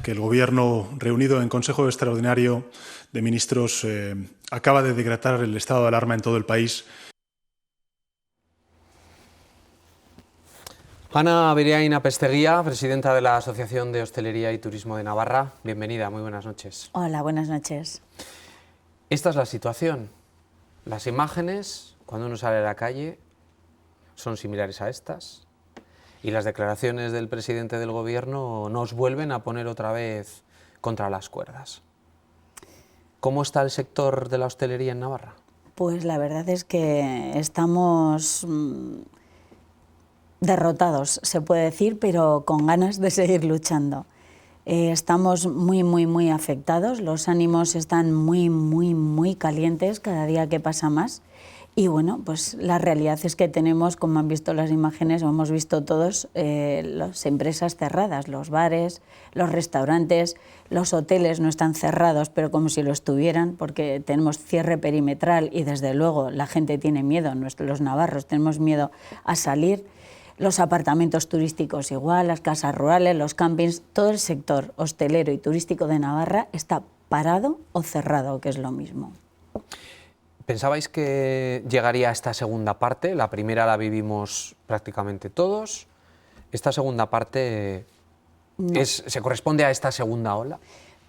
Que el Gobierno, reunido en Consejo Extraordinario de Ministros, acaba de decretar el estado de alarma en todo el país. Ana Biriain Apezteguía, presidenta de la Asociación de Hostelería y Turismo de Navarra. Bienvenida, muy buenas noches. Hola, buenas noches. Esta es la situación. Las imágenes, cuando uno sale a la calle, son similares a estas. Y las declaraciones del presidente del Gobierno nos vuelven a poner otra vez contra las cuerdas. ¿Cómo está el sector de la hostelería en Navarra? Pues la verdad es que estamos derrotados, se puede decir, pero con ganas de seguir luchando. Estamos muy afectados, los ánimos están muy calientes cada día que pasa más. Y bueno, pues la realidad es que tenemos, como han visto las imágenes, o hemos visto todos, las empresas cerradas, los bares, los restaurantes, los hoteles no están cerrados, pero como si lo estuvieran, porque tenemos cierre perimetral y desde luego la gente tiene miedo, los navarros tenemos miedo a salir. Los apartamentos turísticos igual, las casas rurales, los campings, todo el sector hostelero y turístico de Navarra está parado o cerrado, que es lo mismo. ¿Pensabais que llegaría a esta segunda parte? La primera la vivimos prácticamente todos. ¿Esta segunda parte no. se corresponde a esta segunda ola?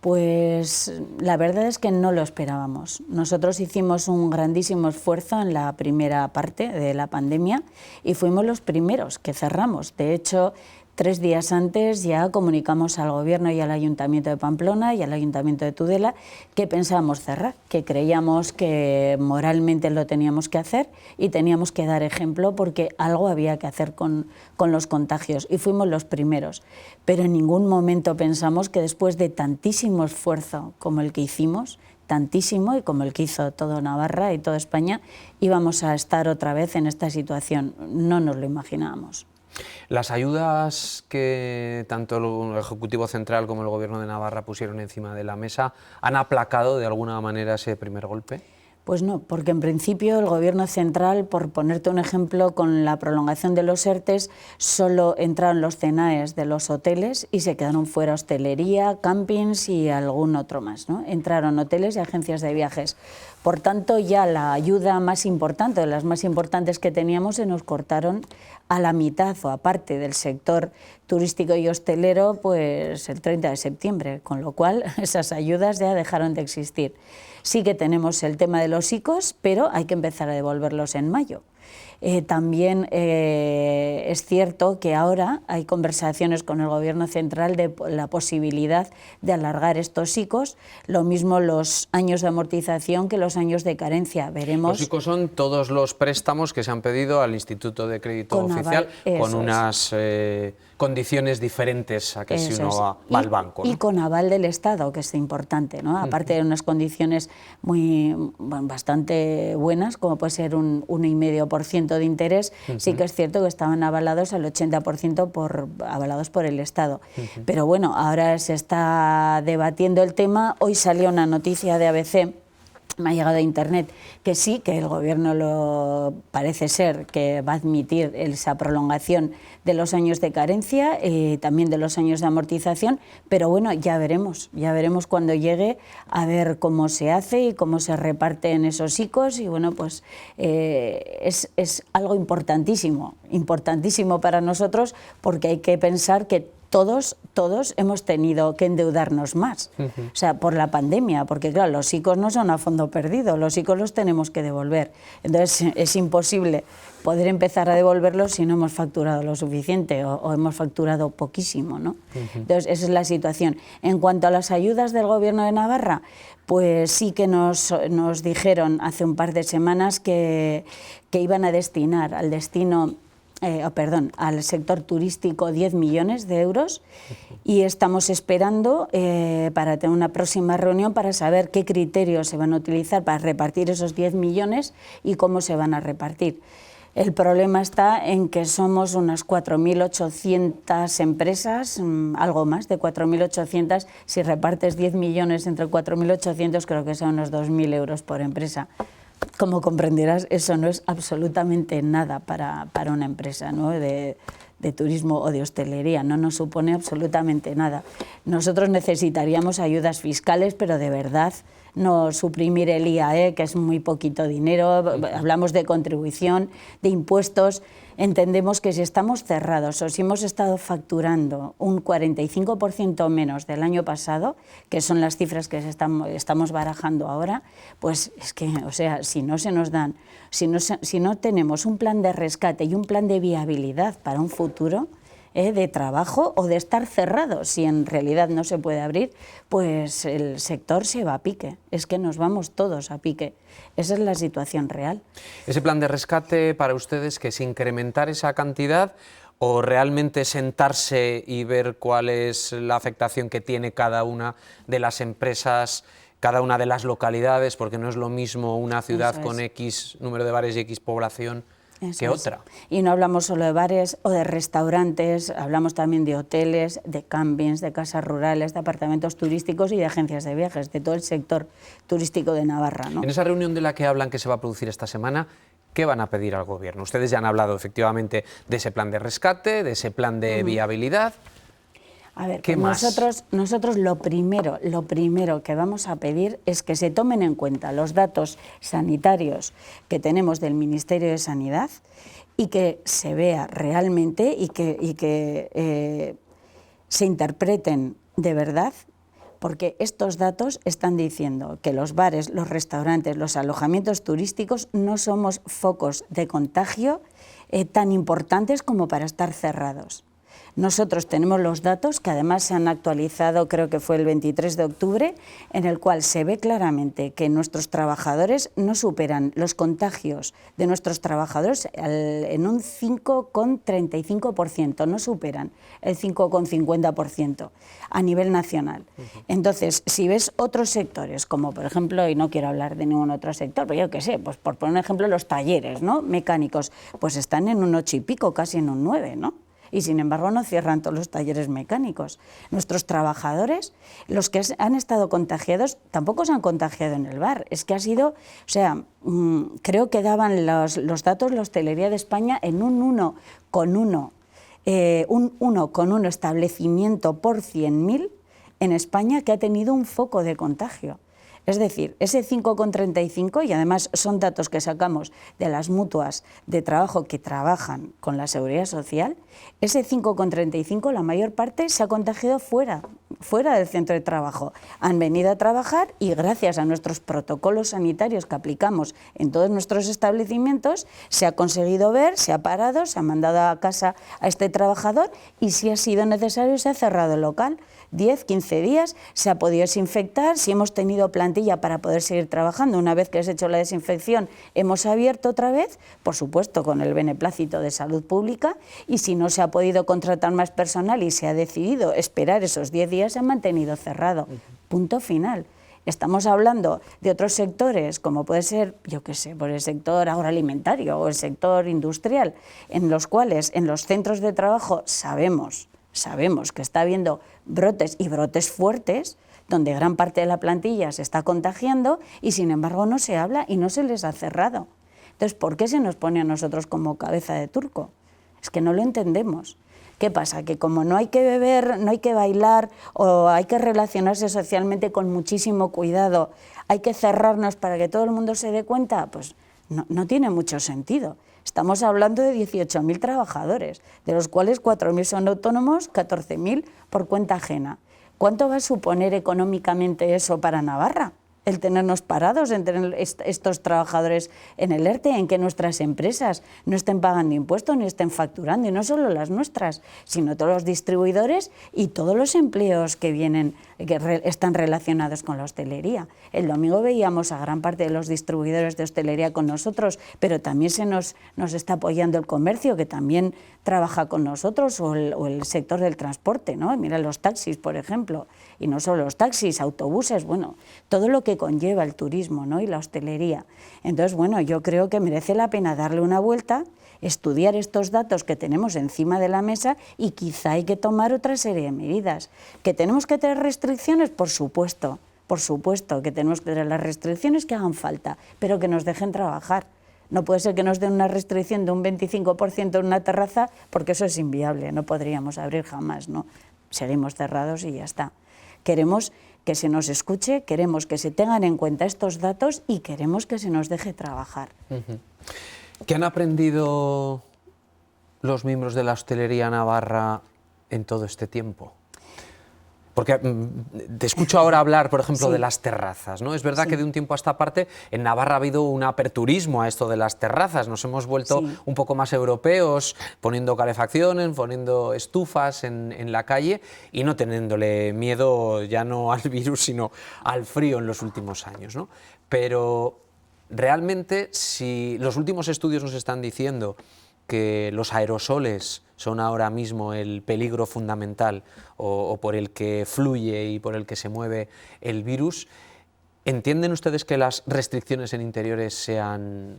Pues la verdad es que no lo esperábamos. Nosotros hicimos un grandísimo esfuerzo en la primera parte de la pandemia y fuimos los primeros que cerramos. De hecho, 3 días antes ya comunicamos al Gobierno y al Ayuntamiento de Pamplona y al Ayuntamiento de Tudela que pensábamos cerrar, que creíamos que moralmente lo teníamos que hacer y teníamos que dar ejemplo porque algo había que hacer con los contagios y fuimos los primeros. Pero en ningún momento pensamos que después de tantísimo esfuerzo como el que hicimos, tantísimo y como el que hizo todo Navarra y toda España, íbamos a estar otra vez en esta situación. No nos lo imaginábamos. ¿Las ayudas que tanto el Ejecutivo Central como el Gobierno de Navarra pusieron encima de la mesa han aplacado de alguna manera ese primer golpe? Pues no, porque en principio el Gobierno Central, por ponerte un ejemplo, con la prolongación de los ERTEs, solo entraron los CENAEs de los hoteles y se quedaron fuera hostelería, campings y algún otro más, ¿no? Entraron hoteles y agencias de viajes. Por tanto, ya la ayuda más importante, de las más importantes que teníamos, se nos cortaron a la mitad o aparte del sector turístico y hostelero, pues el 30 de septiembre, con lo cual esas ayudas ya dejaron de existir. Sí que tenemos el tema de los ICOs, pero hay que empezar a devolverlos en mayo. También es cierto que ahora hay conversaciones con el Gobierno Central de la posibilidad de alargar estos ICOs, lo mismo los años de amortización que los años de carencia. Veremos. Los ICOs son todos los préstamos que se han pedido al Instituto de Crédito Oficial con unas condiciones diferentes a que si uno va al banco, ¿no? Y con aval del Estado, que es importante, ¿no? Aparte de unas condiciones bastante buenas, como puede ser un 1,5% de interés, sí que es cierto que estaban avalados al 80% avalados por el Estado. Pero bueno, ahora se está debatiendo el tema. Hoy salió una noticia de ABC, me ha llegado a internet, que sí, que el Gobierno parece ser que va a admitir esa prolongación de los años de carencia y también de los años de amortización, pero bueno, ya veremos cuando llegue a ver cómo se hace y cómo se reparten esos ICOs y bueno, pues es algo importantísimo para nosotros porque hay que pensar que todos hemos tenido que endeudarnos más, o sea, por la pandemia, porque claro, los ICOs no son a fondo perdido, los ICOs los tenemos que devolver. Entonces es imposible poder empezar a devolverlos si no hemos facturado lo suficiente o hemos facturado poquísimo, ¿no? Entonces esa es la situación. En cuanto a las ayudas del Gobierno de Navarra, pues sí que nos dijeron hace un par de semanas que iban a destinar al sector turístico 10 millones de euros y estamos esperando para tener una próxima reunión para saber qué criterios se van a utilizar para repartir esos 10 millones y cómo se van a repartir. El problema está en que somos unas 4.800 empresas, algo más de 4.800, si repartes 10 millones entre 4.800 creo que son unos 2.000 euros por empresa. Como comprenderás, eso no es absolutamente nada para una empresa, ¿no? de turismo o de hostelería, no nos supone absolutamente nada. Nosotros necesitaríamos ayudas fiscales, pero de verdad, no suprimir el IAE, que es muy poquito dinero, hablamos de contribución, de impuestos. Entendemos que si estamos cerrados o si hemos estado facturando un 45% menos del año pasado, que son las cifras que estamos barajando ahora, pues es que, o sea, si no se nos dan, si no tenemos un plan de rescate y un plan de viabilidad para un futuro, de trabajo o de estar cerrado, si en realidad no se puede abrir, pues el sector se va a pique, es que nos vamos todos a pique. Esa es la situación real. ¿Ese plan de rescate para ustedes que es incrementar esa cantidad o realmente sentarse y ver cuál es la afectación que tiene cada una de las empresas, cada una de las localidades, porque no es lo mismo una ciudad con X número de bares y X población que otra? Y no hablamos solo de bares o de restaurantes, hablamos también de hoteles, de campings, de casas rurales, de apartamentos turísticos y de agencias de viajes, de todo el sector turístico de Navarra, ¿no? En esa reunión de la que hablan que se va a producir esta semana, ¿qué van a pedir al Gobierno? Ustedes ya han hablado efectivamente de ese plan de rescate, de ese plan de viabilidad. A ver, pues nosotros lo primero que vamos a pedir es que se tomen en cuenta los datos sanitarios que tenemos del Ministerio de Sanidad y que se vea realmente y que se interpreten de verdad, porque estos datos están diciendo que los bares, los restaurantes, los alojamientos turísticos no somos focos de contagio tan importantes como para estar cerrados. Nosotros tenemos los datos que además se han actualizado, creo que fue el 23 de octubre, en el cual se ve claramente que nuestros trabajadores no superan los contagios de nuestros trabajadores en un 5,35%, no superan el 5,50% a nivel nacional. Entonces, si ves otros sectores, como por ejemplo, y no quiero hablar de ningún otro sector, pero yo qué sé, pues por poner un ejemplo, los talleres, ¿no?, mecánicos, pues están en un 8 y pico, casi en un 9, ¿no? Y sin embargo no cierran todos los talleres mecánicos. Nuestros trabajadores, los que han estado contagiados, tampoco se han contagiado en el bar. Es que ha sido, o sea, creo que daban los datos de la hostelería de España en un 1,1 establecimiento por 100.000 en España que ha tenido un foco de contagio. Es decir, ese 5,35, y además son datos que sacamos de las mutuas de trabajo que trabajan con la Seguridad Social, ese 5,35 la mayor parte se ha contagiado fuera del centro de trabajo. Han venido a trabajar y gracias a nuestros protocolos sanitarios que aplicamos en todos nuestros establecimientos, se ha conseguido ver, se ha parado, se ha mandado a casa a este trabajador y si ha sido necesario se ha cerrado el local. 10, 15 días, se ha podido desinfectar, si hemos tenido plantilla para poder seguir trabajando, una vez que se ha hecho la desinfección hemos abierto otra vez, por supuesto con el beneplácito de Salud Pública, y si no se ha podido contratar más personal y se ha decidido esperar esos 10 días, se ha mantenido cerrado. Punto final. Estamos hablando de otros sectores, como puede ser, yo qué sé, por el sector agroalimentario o el sector industrial, en los cuales en los centros de trabajo sabemos que está habiendo brotes y brotes fuertes, donde gran parte de la plantilla se está contagiando y sin embargo no se habla y no se les ha cerrado. Entonces, ¿por qué se nos pone a nosotros como cabeza de turco? Es que no lo entendemos. ¿Qué pasa? Que como no hay que beber, no hay que bailar o hay que relacionarse socialmente con muchísimo cuidado, hay que cerrarnos para que todo el mundo se dé cuenta, pues no tiene mucho sentido. Estamos hablando de 18.000 trabajadores, de los cuales 4.000 son autónomos, 14.000 por cuenta ajena. ¿Cuánto va a suponer económicamente eso para Navarra? El tenernos parados, en tener estos trabajadores en el ERTE, en que nuestras empresas no estén pagando impuestos ni estén facturando, y no solo las nuestras, sino todos los distribuidores y todos los empleos que vienen, están relacionados con la hostelería. El domingo veíamos a gran parte de los distribuidores de hostelería con nosotros, pero también nos está apoyando el comercio, que también trabaja con nosotros, o el sector del transporte, ¿no? Mira los taxis, por ejemplo, y no solo los taxis, autobuses, bueno, todo lo que conlleva el turismo, ¿no? Y la hostelería. Entonces, bueno, yo creo que merece la pena darle una vuelta, estudiar estos datos que tenemos encima de la mesa, y quizá hay que tomar otra serie de medidas. ¿Que tenemos que tener restricciones? Por supuesto que tenemos que tener las restricciones que hagan falta, pero que nos dejen trabajar. No puede ser que nos den una restricción de un 25% en una terraza, porque eso es inviable, no podríamos abrir jamás, ¿no? Seguimos cerrados y ya está. Queremos que se nos escuche, queremos que se tengan en cuenta estos datos y queremos que se nos deje trabajar. ¿Qué han aprendido los miembros de la hostelería navarra en todo este tiempo? Porque te escucho ahora hablar, por ejemplo, de las terrazas, ¿no? Es verdad que de un tiempo a esta parte en Navarra ha habido un aperturismo a esto de las terrazas, nos hemos vuelto un poco más europeos, poniendo calefacciones, poniendo estufas en la calle y no teniéndole miedo ya no al virus, sino al frío en los últimos años, ¿no? Pero realmente, si los últimos estudios nos están diciendo que los aerosoles son ahora mismo el peligro fundamental o por el que fluye y por el que se mueve el virus, ¿entienden ustedes que las restricciones en interiores sean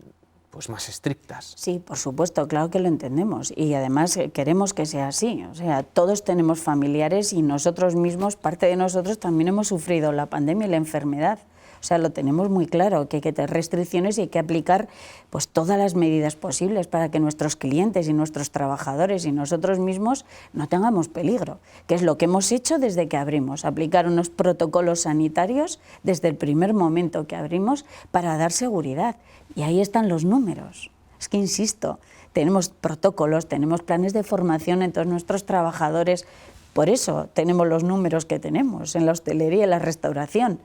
pues más estrictas? Sí, por supuesto, claro que lo entendemos, y además queremos que sea así. O sea, todos tenemos familiares y nosotros mismos, parte de nosotros también hemos sufrido la pandemia y la enfermedad. O sea, lo tenemos muy claro, que hay que tener restricciones y hay que aplicar pues todas las medidas posibles para que nuestros clientes y nuestros trabajadores y nosotros mismos no tengamos peligro, que es lo que hemos hecho desde que abrimos, aplicar unos protocolos sanitarios desde el primer momento que abrimos para dar seguridad. Y ahí están los números. Es que, insisto, tenemos protocolos, tenemos planes de formación en todos nuestros trabajadores. Por eso tenemos los números que tenemos en la hostelería y en la restauración.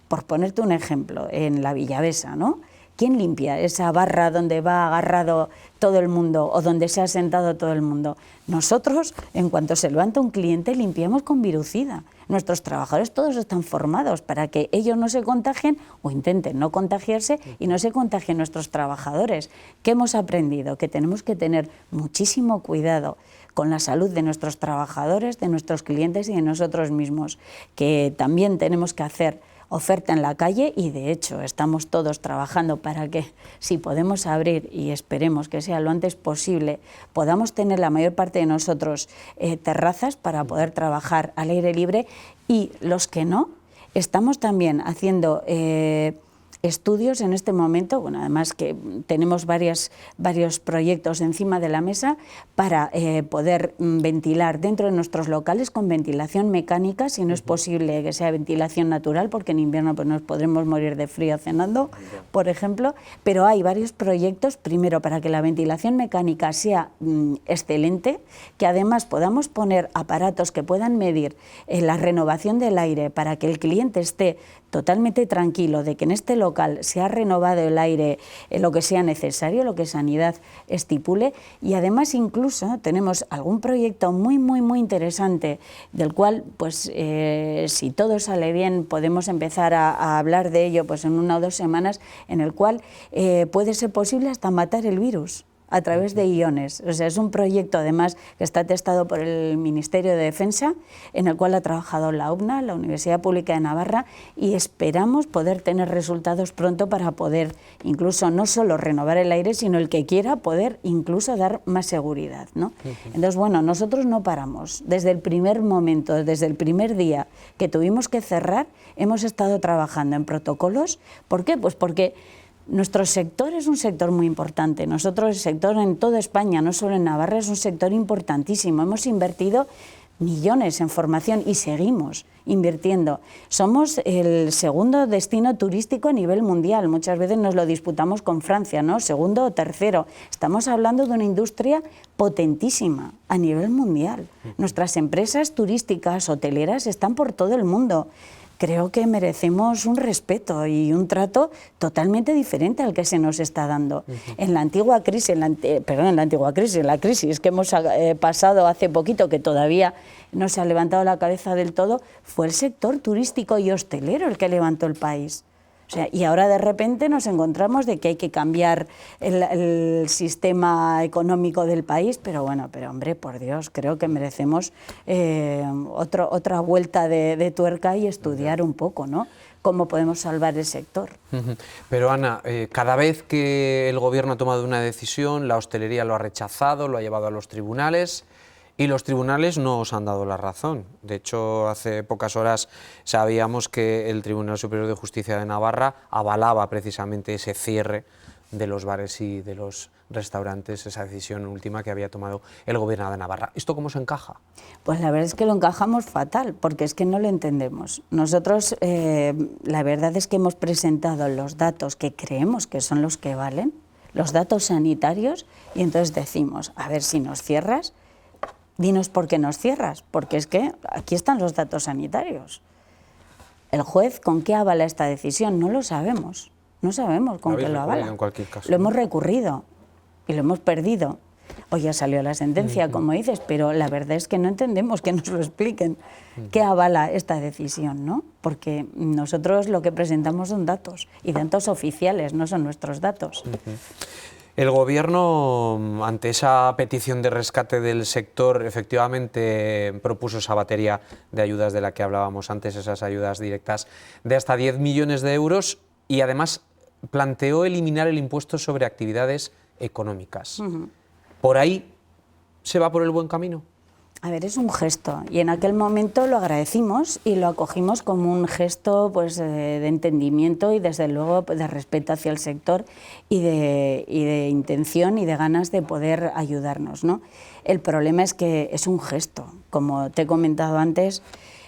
Por ponerte un ejemplo, en la Villavesa, ¿no? ¿Quién limpia esa barra donde va agarrado todo el mundo o donde se ha sentado todo el mundo? Nosotros, en cuanto se levanta un cliente, limpiamos con virucida. Nuestros trabajadores todos están formados para que ellos no se contagien o intenten no contagiarse y no se contagien nuestros trabajadores. ¿Qué hemos aprendido? Que tenemos que tener muchísimo cuidado con la salud de nuestros trabajadores, de nuestros clientes y de nosotros mismos, que también tenemos que hacer oferta en la calle, y de hecho estamos todos trabajando para que, si podemos abrir, y esperemos que sea lo antes posible, podamos tener la mayor parte de nosotros terrazas para poder trabajar al aire libre, y los que no, estamos también haciendo estudios en este momento, bueno, además que tenemos varios proyectos encima de la mesa para poder ventilar dentro de nuestros locales con ventilación mecánica, si no es posible que sea ventilación natural, porque en invierno pues nos podremos morir de frío cenando, por ejemplo, pero hay varios proyectos, primero para que la ventilación mecánica sea excelente, que además podamos poner aparatos que puedan medir la renovación del aire para que el cliente esté totalmente tranquilo de que en este local se ha renovado el aire lo que sea necesario, lo que Sanidad estipule, y además incluso tenemos algún proyecto muy interesante del cual, pues si todo sale bien, podemos empezar a hablar de ello pues en 1 o 2 semanas, en el cual puede ser posible hasta matar el virus a través de iones. O sea, es un proyecto además que está testado por el Ministerio de Defensa, en el cual ha trabajado la UPNA, la Universidad Pública de Navarra, y esperamos poder tener resultados pronto para poder incluso no solo renovar el aire, sino el que quiera poder incluso dar más seguridad, ¿no? Entonces, bueno, nosotros no paramos. Desde el primer momento, desde el primer día que tuvimos que cerrar, hemos estado trabajando en protocolos. ¿Por qué? Pues porque nuestro sector es un sector muy importante. Nosotros, el sector en toda España, no solo en Navarra, es un sector importantísimo. Hemos invertido millones en formación y seguimos invirtiendo. Somos el segundo destino turístico a nivel mundial. Muchas veces nos lo disputamos con Francia, ¿no? Segundo o tercero. Estamos hablando de una industria potentísima a nivel mundial. Nuestras empresas turísticas, hoteleras, están por todo el mundo. Creo que merecemos un respeto y un trato totalmente diferente al que se nos está dando. En la antigua crisis, en la crisis que hemos pasado hace poquito, que todavía no se ha levantado la cabeza del todo, fue el sector turístico y hostelero el que levantó el país. O sea, y ahora de repente nos encontramos de que hay que cambiar el sistema económico del país, pero bueno, pero hombre, por Dios, creo que merecemos otra vuelta de tuerca y estudiar un poco, ¿no?, cómo podemos salvar el sector. Pero Ana, cada vez que el Gobierno ha tomado una decisión, la hostelería lo ha rechazado, lo ha llevado a los tribunales, y los tribunales no os han dado la razón. De hecho, hace pocas horas sabíamos que el Tribunal Superior de Justicia de Navarra avalaba precisamente ese cierre de los bares y de los restaurantes, esa decisión última que había tomado el Gobierno de Navarra. ¿Esto cómo se encaja? Pues la verdad es que lo encajamos fatal, porque es que no lo entendemos. Nosotros, la verdad es que hemos presentado los datos que creemos que son los que valen, los datos sanitarios, y entonces decimos, a ver, si nos cierras, dinos por qué nos cierras, porque es que aquí están los datos sanitarios. El juez, ¿con qué avala esta decisión? No lo sabemos, no sabemos con qué lo avala. En cualquier caso. Lo hemos recurrido y lo hemos perdido. Hoy ya salió la sentencia, como dices, pero la verdad es que no entendemos, que nos lo expliquen, qué avala esta decisión, ¿no? Porque nosotros lo que presentamos son datos, y datos oficiales, no son nuestros datos. El Gobierno, ante esa petición de rescate del sector, efectivamente propuso esa batería de ayudas de la que hablábamos antes, esas ayudas directas de hasta 10 millones de euros, y además planteó eliminar el impuesto sobre actividades económicas. ¿Por ahí se va por el buen camino? A ver, es un gesto, y en aquel momento lo agradecimos y lo acogimos como un gesto, pues, de entendimiento y desde luego de respeto hacia el sector y de intención y de ganas de poder ayudarnos, ¿no? El problema es que es un gesto, como te he comentado antes.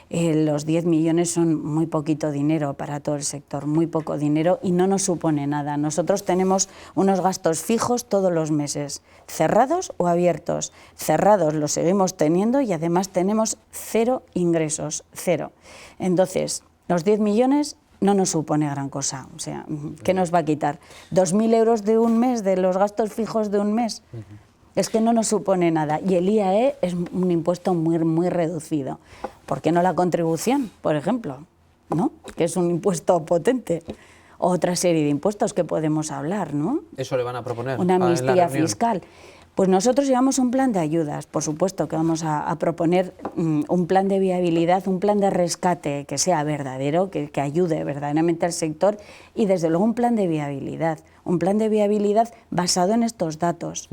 Los 10 millones son muy poquito dinero para todo el sector, muy poco dinero, y no nos supone nada. Nosotros tenemos unos gastos fijos todos los meses, cerrados o abiertos. Cerrados los seguimos teniendo y además tenemos cero ingresos, cero. Entonces, los 10 millones no nos supone gran cosa. O sea, ¿qué nos va a quitar? ¿2.000 euros de un mes, de los gastos fijos de un mes? Es que no nos supone nada. Y el IAE es un impuesto muy, muy reducido. ¿Por qué no la contribución, por ejemplo? ¿No? Que es un impuesto potente. Otra serie de impuestos que podemos hablar, ¿no? ¿Eso le van a proponer? Una amnistía en la reunión fiscal. Pues nosotros llevamos un plan de ayudas, por supuesto que vamos a proponer un plan de viabilidad, un plan de rescate que sea verdadero, que ayude verdaderamente al sector, y desde luego un plan de viabilidad basado en estos datos.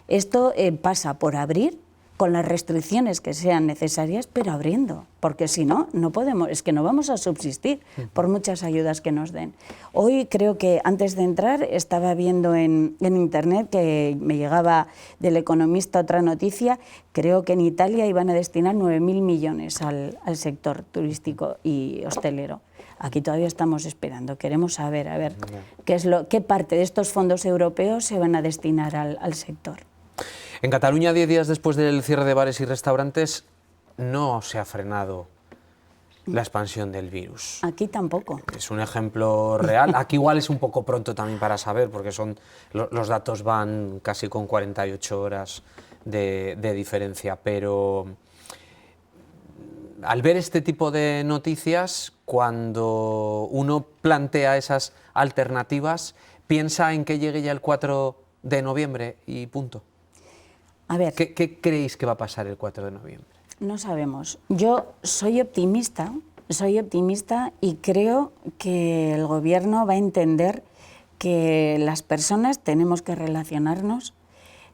Esto pasa por abrir con las restricciones que sean necesarias, pero abriendo, porque si no, no podemos, es que no vamos a subsistir por muchas ayudas que nos den. Hoy creo que antes de entrar estaba viendo en internet que me llegaba del Economista otra noticia, creo que en Italia iban a destinar 9.000 millones al sector turístico y hostelero. Aquí todavía estamos esperando, queremos saber, a ver, qué parte de estos fondos europeos se van a destinar al sector. En Cataluña, 10 días después del cierre de bares y restaurantes, no se ha frenado la expansión del virus. Aquí tampoco. Es un ejemplo real. Aquí igual es un poco pronto también para saber, porque los datos van casi con 48 horas de diferencia, pero al ver este tipo de noticias, cuando uno plantea esas alternativas, piensa en que llegue ya el 4 de noviembre y punto. A ver, ¿Qué creéis que va a pasar el 4 de noviembre? No sabemos. Yo soy optimista y creo que el Gobierno va a entender que las personas tenemos que relacionarnos,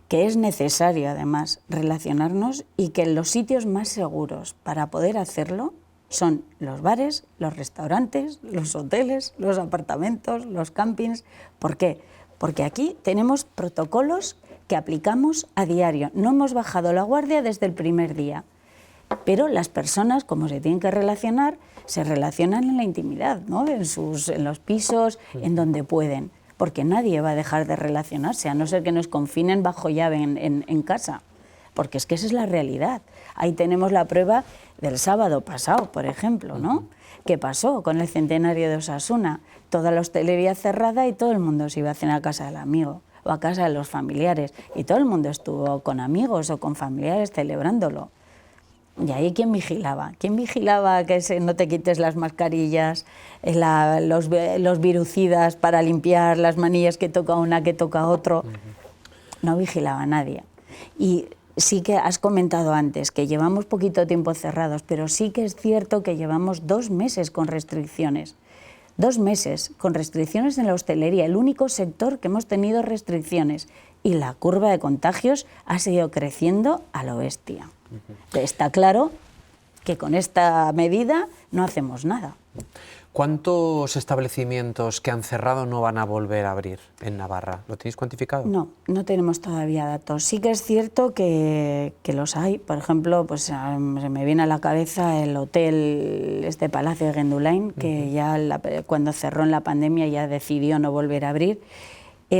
que es necesario además relacionarnos, y que los sitios más seguros para poder hacerlo son los bares, los restaurantes, los hoteles, los apartamentos, los campings. ¿Por qué? Porque aquí tenemos protocolos que aplicamos a diario. No hemos bajado la guardia desde el primer día. Pero las personas, como se tienen que relacionar, se relacionan en la intimidad, ¿no? En los pisos, en donde pueden, porque nadie va a dejar de relacionarse, a no ser que nos confinen bajo llave en casa, porque es que esa es la realidad. Ahí tenemos la prueba del sábado pasado, por ejemplo, ¿no? ¿Qué pasó con el centenario de Osasuna? Toda la hostelería cerrada y todo el mundo se iba a cenar a casa del amigo o a casa de los familiares, y todo el mundo estuvo con amigos o con familiares celebrándolo. ¿Y ahí quién vigilaba? ¿Quién vigilaba que no te quites las mascarillas, los virucidas para limpiar las manillas que toca una, que toca otro? No vigilaba nadie. Y sí que has comentado antes que llevamos poquito tiempo cerrados, pero sí que es cierto que llevamos 2 meses con restricciones. 2 meses con restricciones en la hostelería, el único sector que hemos tenido restricciones, y la curva de contagios ha seguido creciendo a lo bestia. Está claro que con esta medida no hacemos nada. ¿Cuántos establecimientos que han cerrado no van a volver a abrir en Navarra? ¿Lo tenéis cuantificado? No, no tenemos todavía datos. Sí que es cierto que los hay. Por ejemplo, pues se me viene a la cabeza el hotel Palacio de Gendulain, que ya cuando cerró en la pandemia ya decidió no volver a abrir.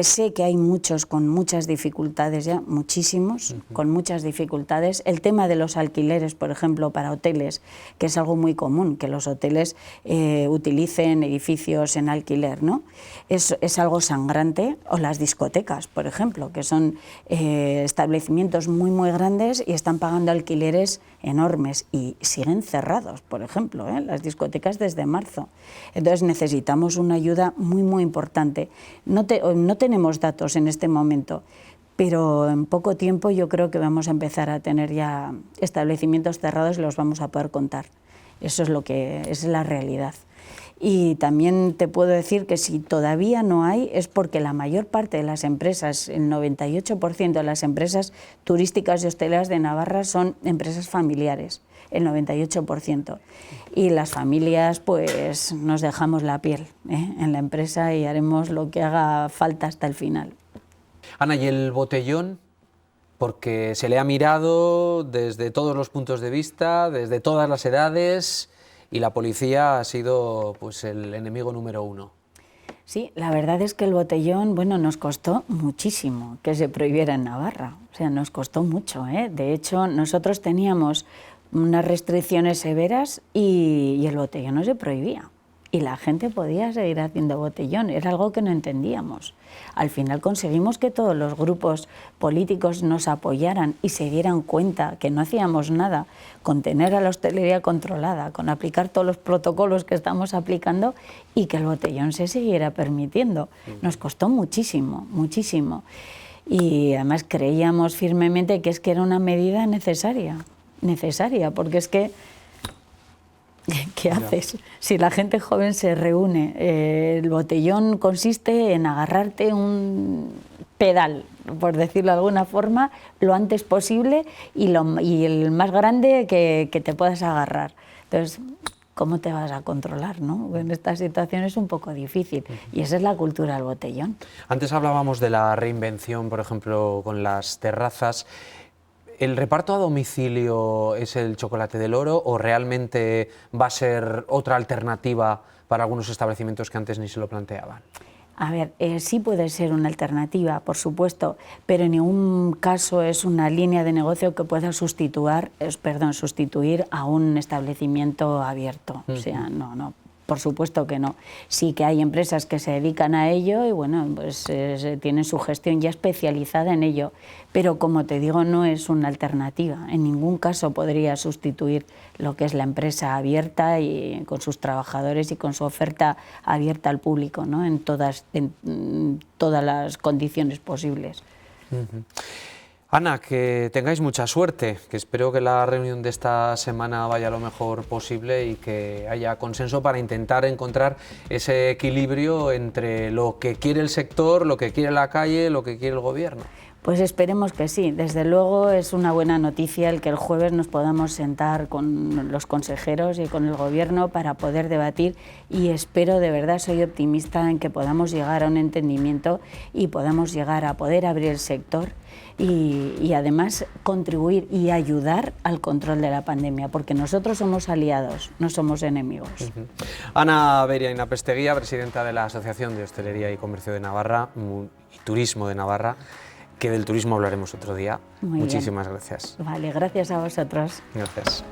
Sé que hay muchos con muchas dificultades ya, muchísimos, con muchas dificultades. El tema de los alquileres, por ejemplo, para hoteles, que es algo muy común, que los hoteles utilicen edificios en alquiler, ¿no? Es algo sangrante. O las discotecas, por ejemplo, que son establecimientos muy, muy grandes y están pagando alquileres enormes y siguen cerrados, por ejemplo, las discotecas desde marzo. Entonces necesitamos una ayuda muy, muy importante. No tenemos datos en este momento, pero en poco tiempo yo creo que vamos a empezar a tener ya establecimientos cerrados y los vamos a poder contar. Eso es es la realidad. Y también te puedo decir que si todavía no hay, es porque la mayor parte de las empresas, el 98% de las empresas turísticas y hosteleras de Navarra son empresas familiares, el 98%. Y las familias, pues nos dejamos la piel en la empresa y haremos lo que haga falta hasta el final. Ana, ¿y el botellón? Porque se le ha mirado desde todos los puntos de vista, desde todas las edades, y la policía ha sido pues el enemigo número 1. Sí, la verdad es que el botellón, bueno, nos costó muchísimo que se prohibiera en Navarra. O sea, nos costó mucho, ¿eh? De hecho, nosotros teníamos unas restricciones severas y el botellón no se prohibía. Y la gente podía seguir haciendo botellón, era algo que no entendíamos. Al final conseguimos que todos los grupos políticos nos apoyaran y se dieran cuenta que no hacíamos nada con tener a la hostelería controlada, con aplicar todos los protocolos que estamos aplicando y que el botellón se siguiera permitiendo. Nos costó muchísimo, muchísimo. Y además creíamos firmemente que era una medida necesaria, porque es que ¿qué haces? Si la gente joven se reúne, el botellón consiste en agarrarte un pedal, por decirlo de alguna forma, lo antes posible y el más grande que te puedas agarrar. Entonces, ¿cómo te vas a controlar, no? En esta situación es un poco difícil y esa es la cultura del botellón. Antes hablábamos de la reinvención, por ejemplo, con las terrazas. ¿El reparto a domicilio es el chocolate del oro o realmente va a ser otra alternativa para algunos establecimientos que antes ni se lo planteaban? A ver, sí puede ser una alternativa, por supuesto, pero en ningún caso es una línea de negocio que pueda sustituir a un establecimiento abierto. O sea, no. Por supuesto que no. Sí que hay empresas que se dedican a ello y bueno, pues tienen su gestión ya especializada en ello, pero como te digo, no es una alternativa. En ningún caso podría sustituir lo que es la empresa abierta y con sus trabajadores y con su oferta abierta al público, ¿no? en todas las condiciones posibles. Ana, que tengáis mucha suerte, que espero que la reunión de esta semana vaya lo mejor posible y que haya consenso para intentar encontrar ese equilibrio entre lo que quiere el sector, lo que quiere la calle, lo que quiere el gobierno. Pues esperemos que sí. Desde luego es una buena noticia el que el jueves nos podamos sentar con los consejeros y con el Gobierno para poder debatir, y espero, de verdad, soy optimista en que podamos llegar a un entendimiento y podamos llegar a poder abrir el sector y además contribuir y ayudar al control de la pandemia, porque nosotros somos aliados, no somos enemigos. Ana Beria Inapesteguía, presidenta de la Asociación de Hostelería y Comercio de Navarra y Turismo de Navarra, que del turismo hablaremos otro día. Muy Muchísimas bien. gracias. Vale, gracias a vosotros. Gracias.